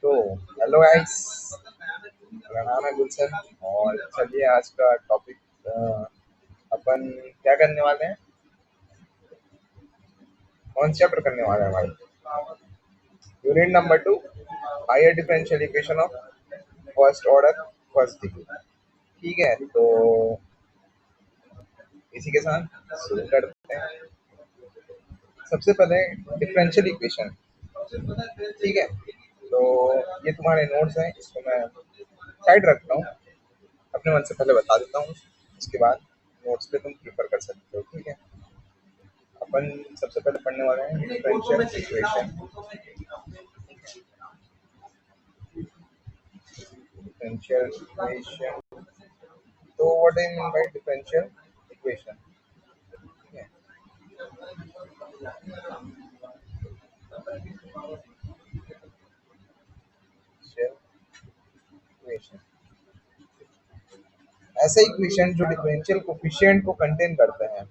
तो hello guys, मेरा नाम है गुलशन। और चलिए आज का टॉपिक अपन क्या करने वाले हैं, कौन सा चैप्टर करने वाले हैं भाई। Unit number 2, higher differential equation of first order first degree. ठीक है, तो इसी के साथ शुरू करते हैं। सबसे पहले डिफरेंशियल इक्वेशन। ठीक है, तो ये तुम्हारे नोट्स हैं, इसको मैं साइड रखता हूँ, अपने मन से पहले बता देता हूँ, उसके बाद नोट्स पे तुम प्रिफर कर सकते हो। ठीक है, अपन सबसे पहले पढ़ने वाले हैं डिफरेंशियल इक्वेशन। डिफरेंशियल इक्वेशन, तो what do you mean by differential equation? ठीक है, डिफरेंशियल इक्वेशन ऐसा इक्वेशन जो डिफरेंशियल कोफिशिएंट को कंटेन करते हैं।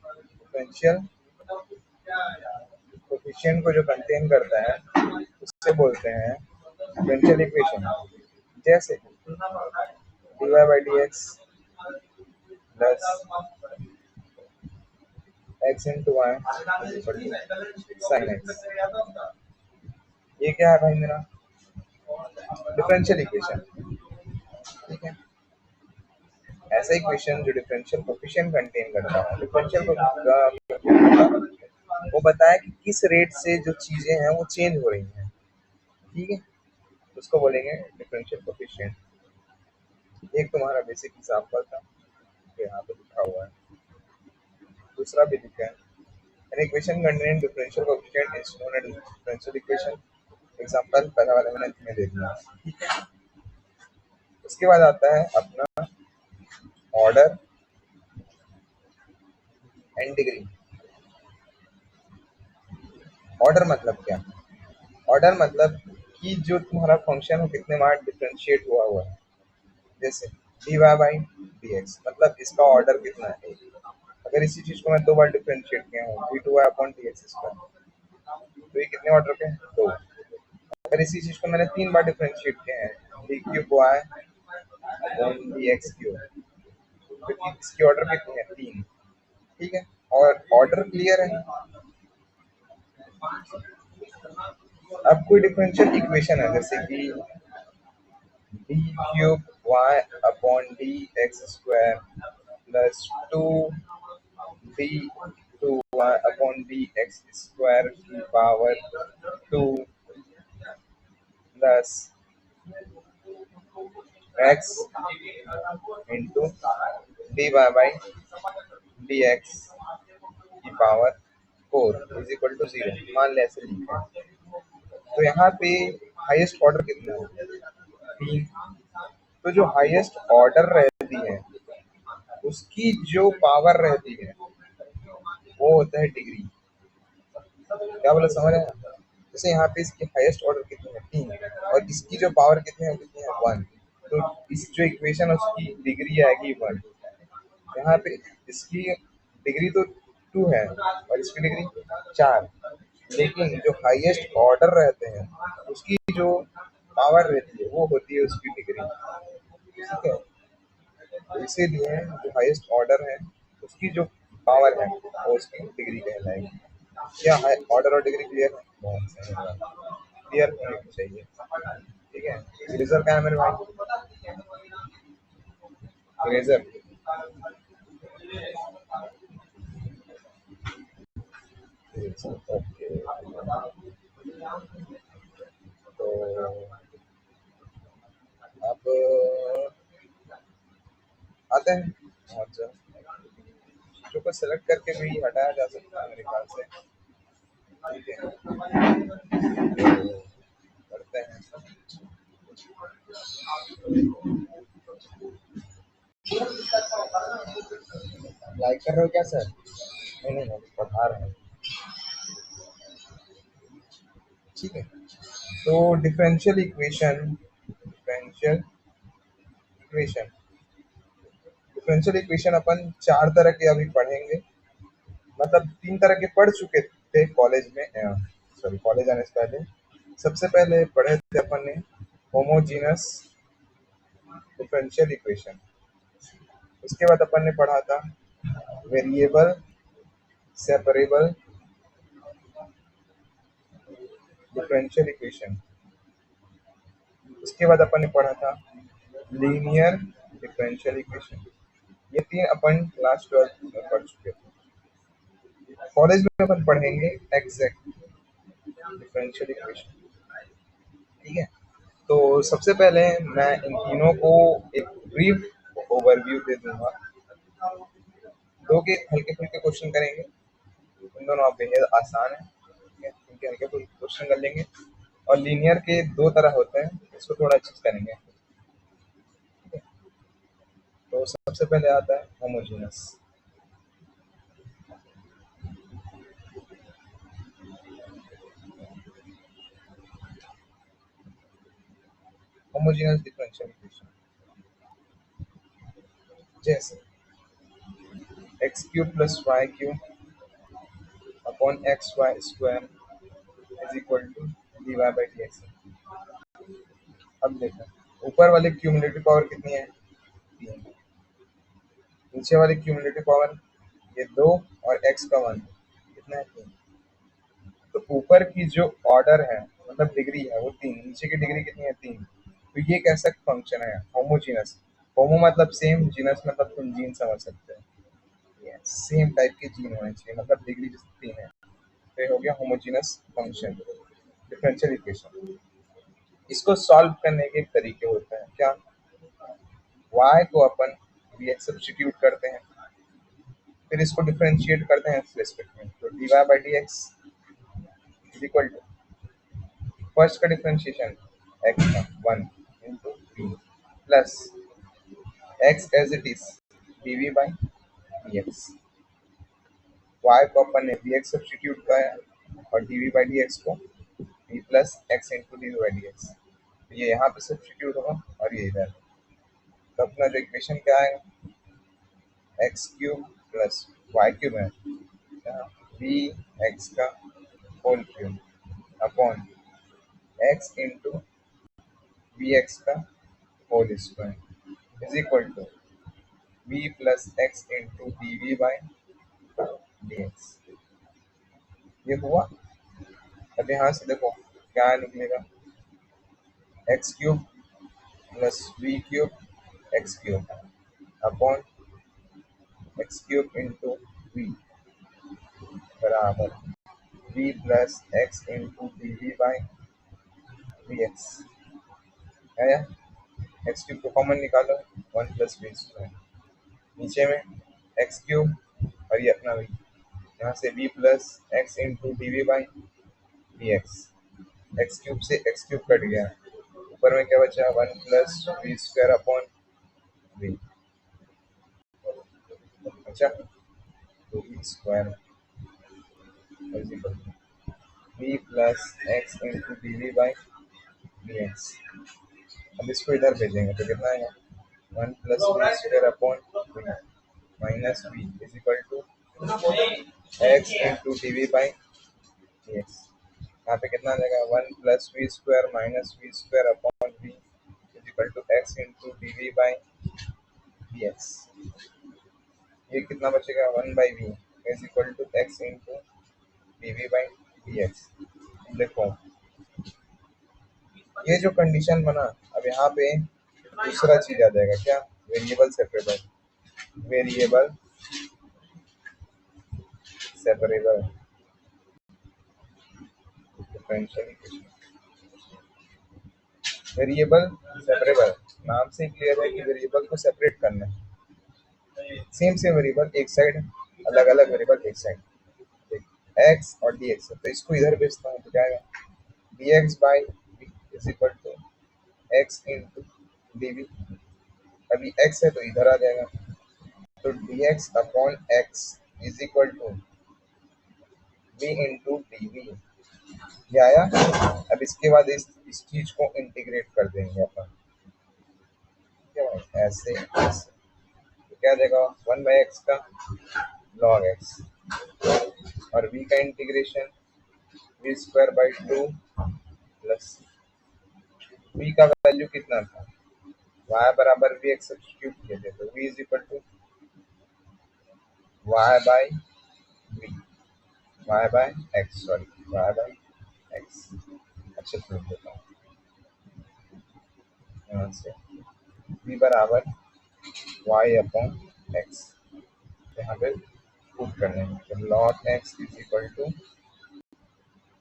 डिफरेंशियल कोफिशिएंट को जो कंटेन करता है उससे बोलते हैं डिफरेंशियल इक्वेशन। जैसे dy by dx plus x into y sin x, ये क्या है भाई मेरा डिफरेंशियल इक्वेशन। ठीक है, ऐसा इक्वेशन जो डिफरेंशियल कोफिशिएंट कंटेन करता है। डिफरेंशियल वो बताया कि किस रेट से जो चीजें हैं वो चेंज हो रही हैं। ठीक है, उसको बोलेंगे डिफरेंशियल कोफिशिएंट। एक तुम्हारा बेसिक एग्जांपल था जो यहाँ पे लिखा हुआ है, दूसरा भी लिखा है। An equation containing differential coefficient is known as differential equation। Example पहला वाला मैंने तुम्हें दे दिया। ठीक है, उसके बाद आता है अपना ऑर्डर एंड डिग्री। ऑर्डर मतलब क्या? ऑर्डर मतलब कि जो तुम्हारा फंक्शन हो कितने बार डिफरेंशिएट हुआ है। जैसे dy बाई dx मतलब इसका ऑर्डर कितना है। अगर इसी चीज को मैं दो बार डिफरेंशिएट किया हूँ d2y अपॉन dx स्क्वायर, तो ये कितने ऑर्डर के हैं? दो। अगर इसी चीज को मैंने तीन बार डिफरेंशिएट किया है d cube y upon dx cube, तो इसकी ऑर्डर कितनी है? तीन। ठीक है, और ऑर्डर क्लियर है। अब कोई डिफरेंशियल इक्वेशन है जैसे कि D cube Y upon D X square plus two D two Y upon D X square की power two plus x into D Y by D X की power four is equal to zero, मान ले ऐसे लिखा है। तो यहाँ पे हाईएस्ट ऑर्डर कितना है? तीन। तो जो हाईएस्ट ऑर्डर रहती है उसकी जो पावर रहती है वो होता है डिग्री। क्या बोला, समझ आया? जैसे यहाँ पे इसकी हाईएस्ट ऑर्डर कितनी है? तीन, और इसकी जो पावर कितनी है? कितनी है? वन। तो इस जो इक्वेशन है उसकी डिग्री आएगी वन। यहाँ पे इसकी डिग्री तो टू है और इसकी डिग्री चार, लेकिन जो हाईएस्ट ऑर्डर रहते हैं उसकी जो पावर रहती है वो होती है उसकी डिग्री। ठीक है, तो इसीलिए जो हाईएस्ट ऑर्डर है उसकी जो पावर है वो उसकी डिग्री कहलाएगी। क्या है ऑर्डर और डिग्री क्लियर है? बहुत सही बात, क्लियर होनी चाहिए। ठीक है, इरेजर क्या है मेरे भाई? Eraser, okay. तो अब आते हैं और जो चीज़ों को सेलेक्ट करके भी हटाया जा सकता है मेरे ख्याल से। ठीक है, तो करते हैं। लाइक कर रहे हो क्या सर? नहीं नहीं, अभी पढ़ा रहे हैं। ठीक है, तो डिफरेंशियल इक्वेशन डिफरेंशियल इक्वेशन अपन चार तरह के अभी पढ़ेंगे। मतलब तीन तरह के पढ़ चुके थे कॉलेज में, सॉरी कॉलेज आने से पहले। सबसे पहले पढ़े थे अपन ने होमोजीनस डिफरेंशियल इक्वेशन। उसके बाद अपन ने पढ़ा था वेरिएबल सेपरेबल डिफरेंशियल इक्वेशन। उसके बाद अपन ने पढ़ा था लीनियर डिफरेंशियल इक्वेशन। ये तीन अपन क्लास 12 में पढ़ चुके थे। कॉलेज में अपन पढ़ेंगे एग्जैक्ट डिफरेंशियल इक्वेशन। ठीक है, तो सबसे पहले मैं इन तीनों को एक ब्रीफ ओवरव्यू दे दूंगा। दो के हल्के फुल्के क्वेश्चन करेंगे, इन दोनों बेहद आसान है, ठीक है, इनके हल्के फुल्के क्वेश्चन कर लेंगे। और लीनियर के दो तरह होते हैं, इसको थोड़ा अच्छे से करेंगे। ठीक है, तो सबसे पहले आता है होमोजीनस। होमोजीनस डिफरेंशियल इक्वेशन जैसे x cube plus y cube upon x y square is equal to d Y by D x. अब देखो, ऊपर वाले क्यूमुलेटिव पावर कितनी है? 3। नीचे वाली क्यूमुलेटिव पावर ये 2 और x का 1 कितना है? 3। तो ऊपर की जो ऑर्डर है मतलब डिग्री है वो 3, नीचे की डिग्री कितनी है? 3। तो ये कैसा फंक्शन है? होमोजीनस। होमो मतलब सेम, जीनस मतलब तुम जीन समझ सकते हो, सेम टाइप के जीन होने चाहिए, मतलब डिग्री जितनी है। तो ये हो गया होमोजीनस फंक्शन डिफरेंशियल इक्वेशन। इसको सॉल्व करने के तरीके होते हैं क्या? y को अपन dx सब्स्टिट्यूट करते हैं, फिर इसको डिफरेंशिएट करते हैं इस रेस्पेक्ट में, तो dy by D x is equal to first का डिफरेंशिएशन x का 1 into v plus x as it is dv by D x. y को अपन ने dx सब्स्टिट्यूट किया और dv बाई डी एक्स को v plus x into dv by D x. ये यहाँ पे सब्स्टिट्यूट होगा और ये इधर, तो अपना जो इक्वेशन क्या आएगा? X cube plus y cube है वी एक्स का whole cube upon x into v x का whole square is equal to v plus x into d v by D x. ये हुआ। अब यहाँ से देखो क्या निकलेगा? X cube plus v cube x cube upon x cube into v बराबर v plus x into d v by D x है या? एक्स क्यूब को कॉमन निकालो, 1 प्लस वी स्क्वायर, नीचे में एक्स क्यूब और ये अपना वी, यहाँ से v plus x into d v by D x. X cube से एक्स क्यूब कट गया, ऊपर में क्या बचा? 1 plus v square upon v, अच्छा, तो v square v plus x into d v by D x. अब इसको इधर भेजेंगे तो कितना आएगा? 1 plus v square upon v minus v is equal to x into d v by D x. यहाँ पे कितना आ जाएगा? 1 plus v square minus v square upon v is equal to x into d v by D x. ये कितना बचेगा? 1 by v is equal to x into d v by D x. देखो ये जो कंडीशन बना, अब यहाँ पे दूसरा चीज आ जाएगा क्या? Variable separable. Variable separable differential equation. Variable separable नाम से क्लियर है कि वेरिएबल को सेपरेट करना है। सेम सेम वेरिएबल एक साइड, अलग अलग वेरिएबल एक साइड, एक्स और डी एक्स, तो इसको इधर भेजता हूँ तो क्या आएगा? D x by v is equal to x into d v. अभी एक्स है तो इधर आ जाएगा, तो d x upon x is equal to v into d v. ये आया। अब इसके बाद इस चीज को इंटीग्रेट कर देंगे अपन, क्या ऐसे ऐसे, तो क्या आ जाएगा? 1 बाई एक्स का लॉग एक्स और v का integration v square by 2 plus v का वैल्यू कितना था, y बराबर वी एक्स सब्स्टिट्यूट किए थे, तो v is equal to y by v, y by x, sorry y by x. अच्छा सुन देता हूँ यहाँ से, v बराबर y अपॉन एक्स, यहाँ पे पुट करने में, तो log x is equal to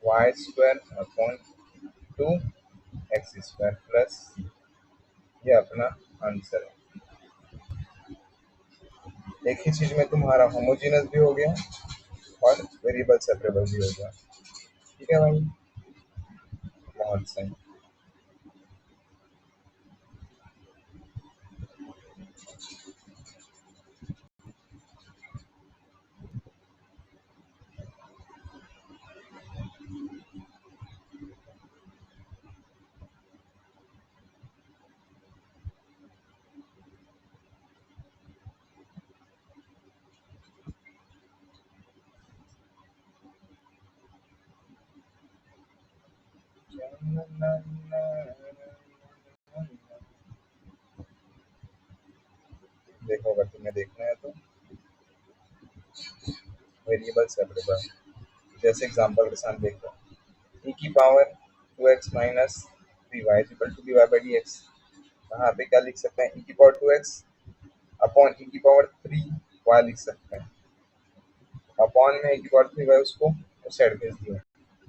y square upon two x square plus, ये अपना आंसर है। एक ही चीज में तुम्हारा होमोजेनस भी हो गया और वेरिएबल सेपरेबल भी हो गया। ठीक है भाई, बहुत सही। देखो अगर तुम्हें देखना है तो वेरिएबल सेपरेबल, जैसे एग्जांपल के साथ देखो, e की power 2x minus three y equal to d Y by D x. यहाँ पे क्या लिख सकते हैं, e की पावर 2x अपॉन e की पावर 3 y लिख सकते हैं, अपॉन में e की पावर 3 y उसको उस साइड भेज दिया,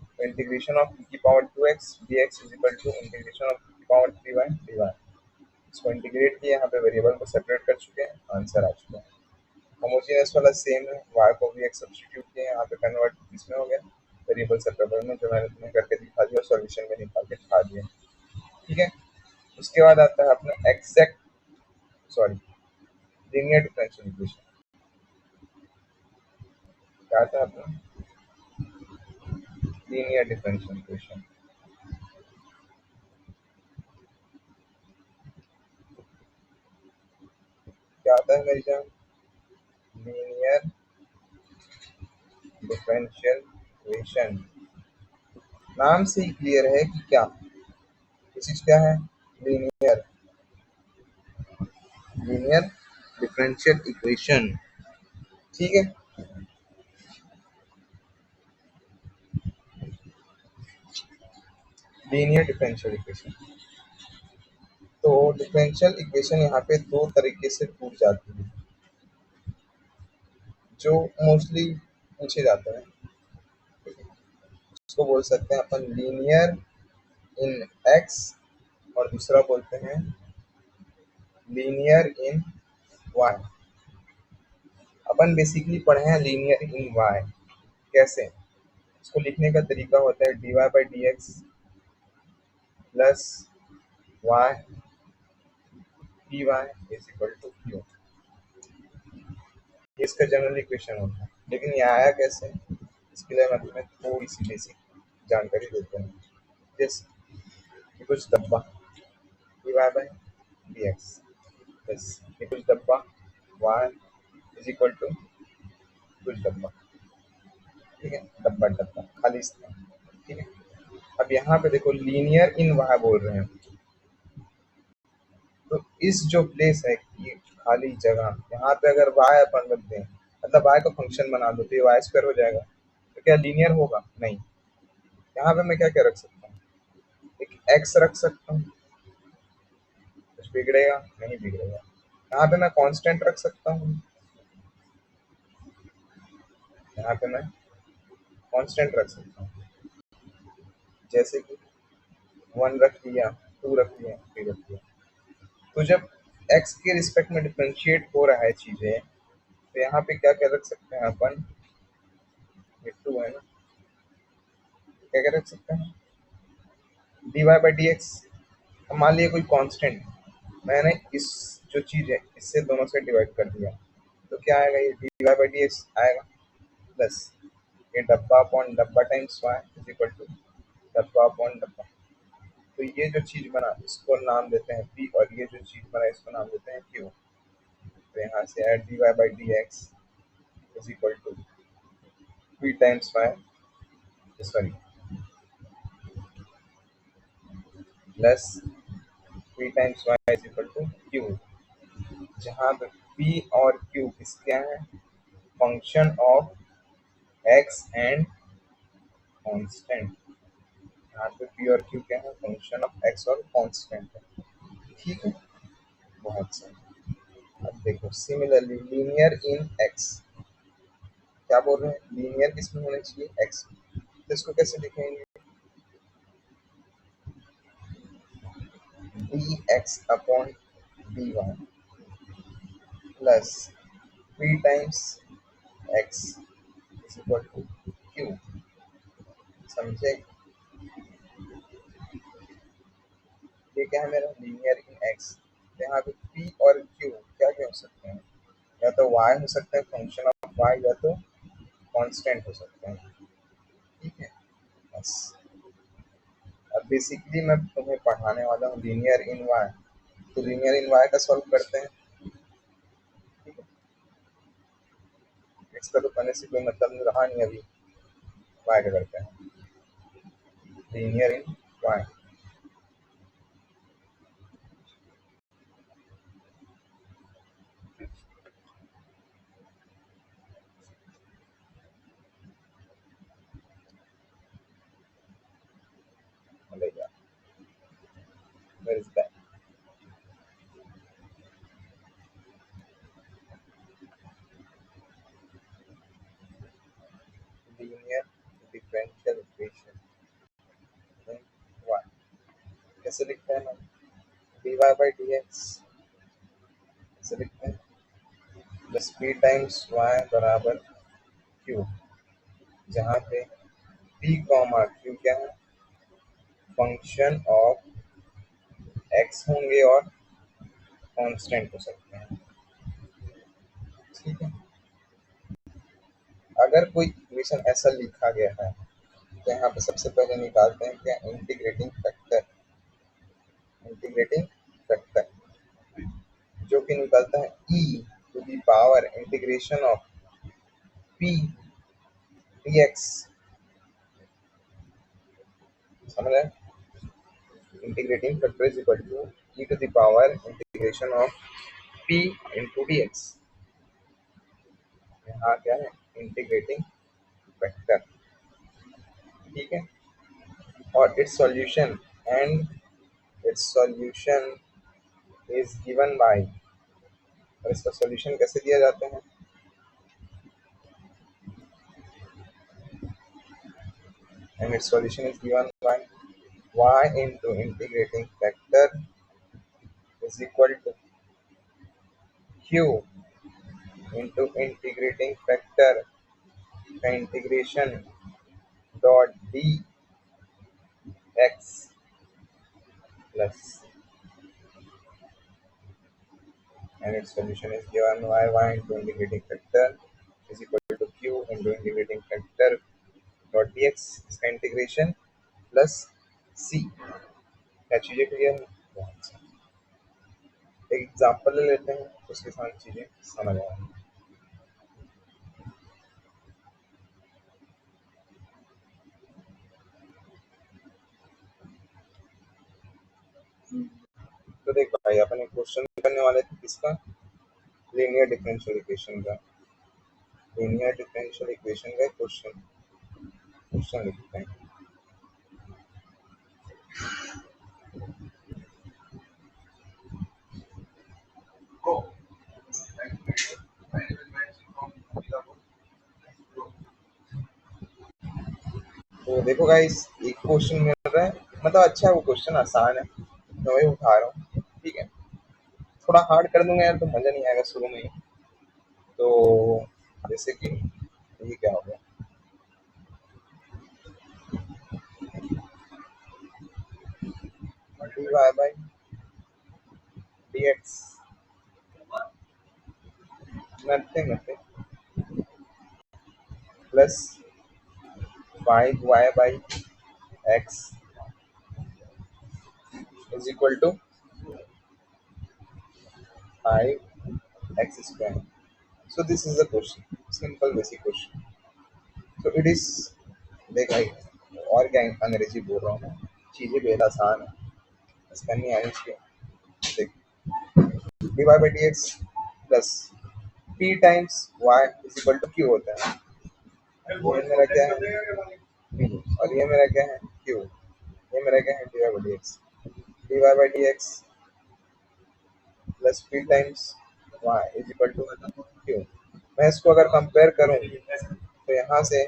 तो इंटीग्रेशन ऑफ e की power 2x dx is equal to integration of e की पावर 3y dy। इसको इंटीग्रेट किए, यहाँ पे वेरिएबल को सेपरेट कर चुके हैं, आंसर आ चुका है। होमोजेनियस वाला सेम है, y को भी एक सब्स्टिट्यूट किए, यहाँ पे कन्वर्ट इसमें हो गया वेरिएबल सेपरेबल में, जो मैंने तुम्हें करके दिखा दिया और सॉल्यूशन में निकाल के दिखा दिया। ठीक है, उसके बाद आता है अपना exact, sorry, linear differential equation. क्या आता है अपना लीनियर डिफरेंशियल इक्वेशन, क्या आता है मेरी जान, लीनियर डिफरेंशियल इक्वेशन। नाम से ही क्लियर है कि क्या ये चीज क्या है, लीनियर, लीनियर डिफरेंशियल इक्वेशन। ठीक है, लीनियर डिफरेंशियल इक्वेशन, तो डिफरेंशियल इक्वेशन यहाँ पे दो तरीके से पूछ जाती है, जो मोस्टली पूछे जाते हैं। उसको बोल सकते हैं अपन लीनियर इन एक्स, और दूसरा बोलते हैं लीनियर इन वाई। अपन बेसिकली पढ़े हैं लीनियर इन वाई, कैसे, इसको लिखने का तरीका होता है d Y by D x plus y d y is equal to q, ये इसका जनरल इक्वेशन होता है। लेकिन ये आया कैसे, इसके लिए मैं तुम्हें थोड़ी सी बेसिक जानकारी देता हूँ। जैसे ये कुछ डब्बा d Y by D x plus ये कुछ डब्बा वाई इज इक्वल टू कुछ डब्बा। ठीक है, डब्बा डब्बा खाली स्थान। ठीक है, अब यहाँ पे देखो लीनियर इन वाई बोल रहे हैं, तो इस जो प्लेस है, ये खाली जगह, यहाँ पे अगर वाई अपन रख दें, मतलब वाई का फंक्शन बना दो, तो ये वाई स्क्वायर हो जाएगा, तो क्या लीनियर होगा, नहीं। यहाँ पे मैं क्या क्या रख सकता हूँ, एक एक्स रख सकता हूँ, कुछ बिगड़ेगा नहीं, बिगड़ेगा। यहाँ पे मैं कांस्टेंट रख सकता हूँ, यहाँ पे मैं कांस्टेंट रख सकता हूँ, जैसे कि 1 रख लिया, 2 रख लिया, 3 रख लिया। तो जब एक्स के रिस्पेक्ट में डिफरेंशिएट हो रहा है चीजें, तो यहाँ पे क्या क्या रख सकते हैं अपन, ये 2 है ना, क्या क्या रख सकते हैं, d Y by D x. अब मान लिया कोई कांस्टेंट, मैंने इस जो चीज है इससे दोनों से डिवाइड कर दिया, तो क्या आएगा, ये d Y by D x आएगा, प्लस ये डब्बा अपॉन डब्बा times y is equal to डब्बा अपॉन डब्बा। तो ये जो चीज बना इसको नाम देते हैं पी, और ये जो चीज बना इसको नाम देते हैं क्यू। तो यहाँ से add d Y by D x is equal to p times y, sorry plus p times y is equal to q, जहाँ पे पी और क्यू किसके हैं, function of x and constant. यहाँ पे पी और क्यू क्या है, फंक्शन ऑफ एक्स और कांस्टेंट है। ठीक है, बहुत सही। अब देखो सिमिलरली लीनियर इन एक्स, क्या बोल रहे हैं, लीनियर किसमें होना चाहिए, एक्स। तो इसको कैसे लिखेंगे, d x upon d y plus p times x is equal to q. समझे, ये क्या है मेरा लीनियर इन एक्स। तो यहाँ पे पी और क्यू क्या क्या हो सकते हैं, या तो वाई हो सकता है फंक्शन ऑफ वाई, या तो कांस्टेंट हो सकते हैं। ठीक है, बस। अब बेसिकली मैं तुम्हें पढ़ाने वाला हूँ लीनियर इन वाई, तो लीनियर इन वाई का सॉल्व करते हैं। ठीक है, एक्स का तो करने से कोई मतलब रहा नहीं, अभी वाई का करते हैं linear in y. Where is that? Linear differential equation in y, कैसे लिखते हैं हम, dy by dx कैसे लिखते हैं, प्लस p टाइम्स y बराबर q, जहाँ पे p कॉमा q क्या है, फंक्शन ऑफ x होंगे और कांस्टेंट हो सकते हैं। ठीक है, अगर कोई इक्वेशन ऐसा लिखा गया है तो यहाँ पे सबसे पहले निकालते हैं क्या, इंटीग्रेटिंग फैक्टर। इंटीग्रेटिंग फैक्टर जो कि निकलता है e to the power integration of p dx। समझ रहे, integrating factor is equal to e to the power integration of p into dx। यहाँ क्या है, इंटीग्रेटिंग फैक्टर। ठीक है, और its solution, and its solution is given by, और इसका सॉल्यूशन कैसे दिया जाता है, and its solution is given by y into integrating factor is equal to q into integrating factor का integration dot d x plus, and its solution is given y into integrating factor is equal to q into integrating factor dot dx, इसका integration plus c। क्या चीजें clear है, एक example ले लेते हैं, उसके साथ चीजें समझ आएंगी। तो देख भाई, अपन एक क्वेश्चन करने वाले थे किसका, लीनियर डिफरेंशियल इक्वेशन का। लीनियर डिफरेंशियल इक्वेशन का क्वेश्चन, क्वेश्चन लिखते हैं। तो देखो गाइस, एक क्वेश्चन मिल रहा है, मतलब अच्छा है वो क्वेश्चन, आसान है, मैं वही उठा रहा हूँ। ठीक है, थोड़ा हार्ड कर दूंगा यार तो मजा नहीं आएगा शुरू में ही। तो जैसे कि ये क्या हो गया, d Y by D x, nothing nothing, plus 5y by x is equal to 5x square. So this is the question, simple basic question. So it is, देख भाई और क्या अंग्रेजी बोल रहा हूँ मैं, चीजें बेहद आसान है। इसका नहीं आया इसके। देख, dy by D x plus p times y is equal to q होता है। ये मेरा क्या है p और ये मेरा क्या है q। ये मेरा क्या है dy by D x. dy by D x plus p times y is equal to q। मैं इसको अगर कंपेयर करूं तो यहाँ से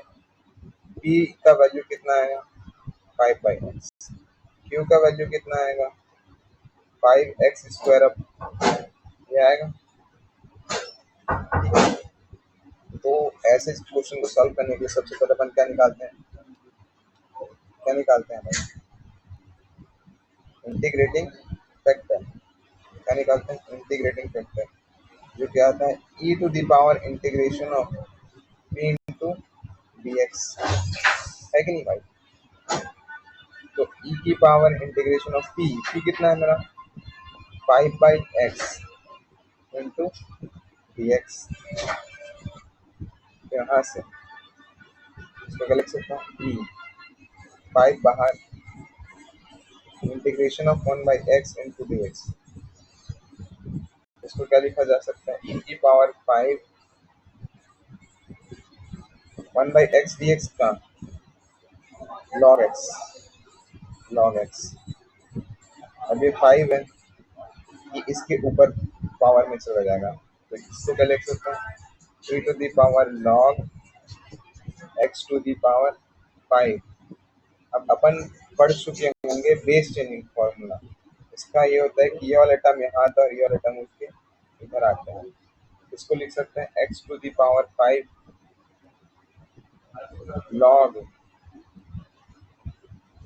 p का वैल्यू कितना आएगा 5 बाई एक्स, q का वैल्यू कितना आएगा 5x स्क्वायर अप ये आएगा। तो ऐसे क्वेश्चन को सॉल्व करने के लिए सबसे पहले अपन क्या निकालते हैं, क्या निकालते हैं भाई, इंटीग्रेटिंग फैक्टर। क्या निकालते हैं, इंटीग्रेटिंग फैक्टर, जो क्या आता है e to the power integration of p into d x, है कि नहीं भाई। तो e की पावर इंटीग्रेशन ऑफ p कितना है मेरा 5 by x into d x. यहाँ से इसको क्या लिख सकता हूँ e 5 बाहर integration of 1 by x into d x. इसको क्या लिखा जा सकता है e की power 5 1 by x D x का लॉग एक्स, लॉग एक्स। अब ये 5 है, ये इसके ऊपर पावर में चला जाएगा, तो इसको क्या लिख सकते हैं e to the power log x to the power 5। अब अपन पढ़ चुके होंगे बेस चेंजिंग फॉर्मूला। इसका ये होता है कि ये वाला टर्म यहाँ आता है और ये वाला टर्म उसके इधर आता है। इसको लिख सकते हैं x to the power 5 log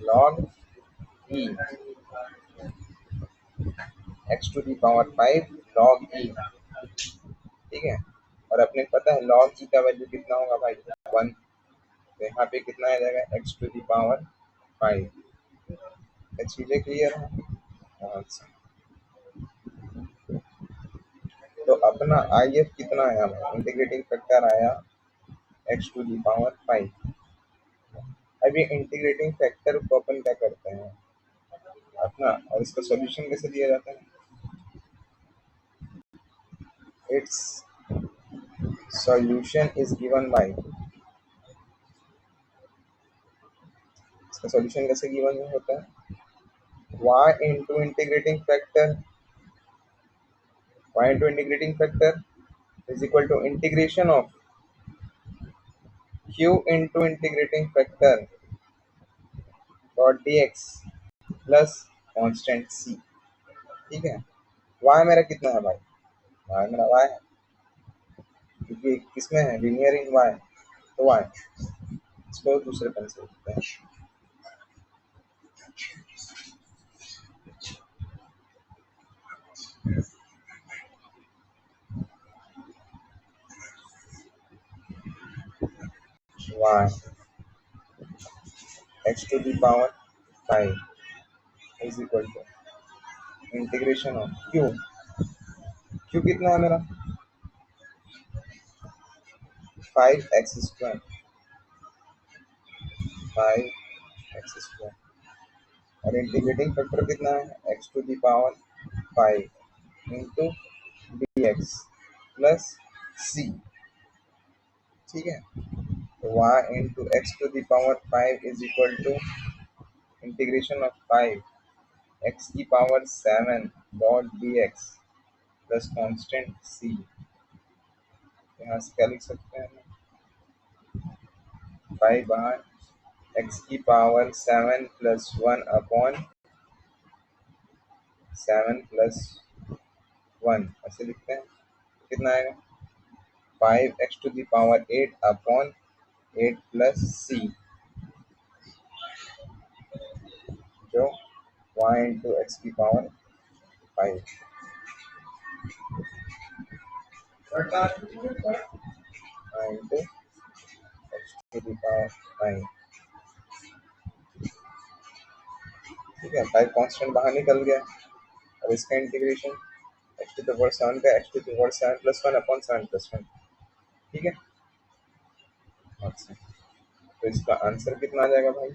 log e, x to the power 5 log e, ठीक है। और अपने को पता है लॉग ई का वैल्यू कितना होगा भाई 1। तो यहाँ पे कितना आ जाएगा एक्स टू दी पावर 5। ये चीजें क्लियर है। अच्छा, तो अपना आई एफ कितना आया, इंटीग्रेटिंग फैक्टर आया एक्स टू दी पावर 5। अब ये इंटीग्रेटिंग फैक्टर को अपन क्या करते हैं अपना, और इसका सॉल्यूशन कैसे दिया जाता है, it's solution is given bye, इसका सॉल्यूशन कैसे गिवन होता है y into integrating factor, y into integrating factor is equal to integration of q into integrating factor dot dx plus constant c, ठीक है। y मेरा कितना है भाई, y मेरा y है क्योंकि किसमें है लीनियर इन y, तो y इसको दूसरे पेन से लिखते हैं y x to the power 5 is equal to integration of q कितना है मेरा 5x स्क्वायर, 5x स्क्वायर, और इंटीग्रेटिंग फैक्टर कितना है x to the power 5 into d x plus c, ठीक है। तो y into x to the power 5 is equal to integration of 5 x की power 7 dot d x plus constant c. यहाँ से क्या लिख सकते हैं 5 बाहर एक्स की पावर 7 प्लस 1 अपॉन 7 प्लस 1 ऐसे लिखते हैं, कितना आएगा 5x to the power 8 upon 8 plus c, जो y इंटू एक्स की power 5 into x to the power 5, ठीक है। 5 कांस्टेंट बाहर निकल गया। अब इसका integration x to the power 7 का x to the power 7 plus 1 upon 7 plus 1, ठीक है। अच्छा, तो इसका आंसर कितना आ जाएगा भाई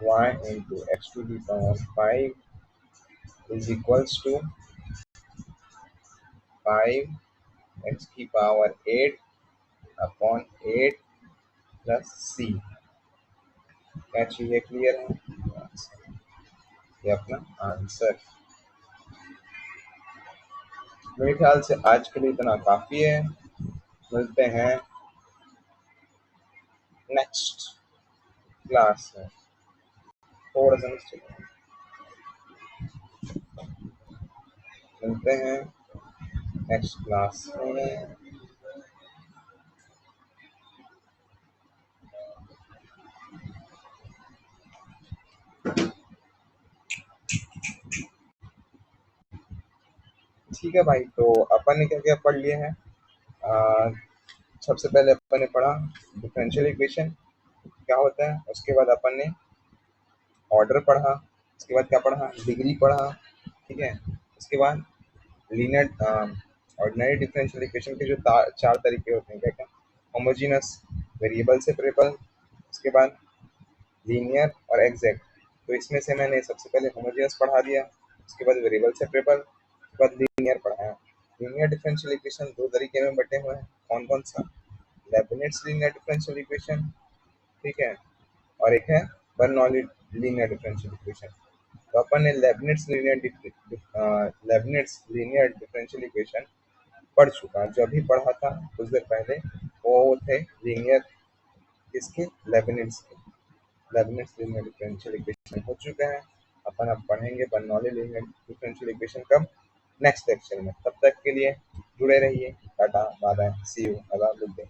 y into x to the power 5 is equals to 5 x की पावर 8 अपॉन 8 प्लस c। क्या चीजें क्लियर है? ये अपना आंसर। मेरे ख्याल से आज के लिए इतना काफी है। मिलते हैं नेक्स्ट क्लास में। थोड़ा सा मिलते हैं नेक्स्ट क्लास में। ठीक है भाई, तो अपन ने क्या क्या पढ़ लिए हैं? सबसे पहले अपन ने पढ़ा डिफरेंशियल इक्वेशन क्या होता है, उसके बाद अपन ने ऑर्डर पढ़ा, उसके बाद क्या पढ़ा, डिग्री पढ़ा, ठीक है। उसके बाद लीनियर ऑर्डिनरी डिफरेंशियल इक्वेशन के जो चार तरीके होते हैं, क्या क्या, होमोजीनस, वेरिएबल सेपरेबल, उसके बाद लीनियर और एग्जैक्ट। तो इसमें से मैंने सबसे पहले होमोजीनस पढ़ा दिया, उसके बाद वेरिएबल सेपरेबल, उसके बाद लीनियर पढ़ाया। लीनियर डिफरेंशियल इक्वेशन दो तरीके में बटे हुए हैं, कौन कौन सा? लेबनिट्ज लीनियर डिफरेंशियल इक्वेशन, ठीक है, और एक है बर्नौली लीनियर डिफरेंशियल इक्वेशन। तो अपन ने लेबनिट्ज लीनियर डिफरेंशियल इक्वेशन पढ़ चुका। जो अभी पढ़ा था कुछ देर पहले वो थे लीनियर, किसके? लेबनिट्ज के। लेबनिट्ज लीनियर डिफरेंशियल इक्वेशन हो चुके हैं। अपन अब पढ़ेंगे बर्नौली लीनियर डिफरेंशियल इक्वेशन कब? नेक्स्ट लेक्चर में। तब तक के लिए जुड़े रहिए। Tata, bye bye, see you, have a good day.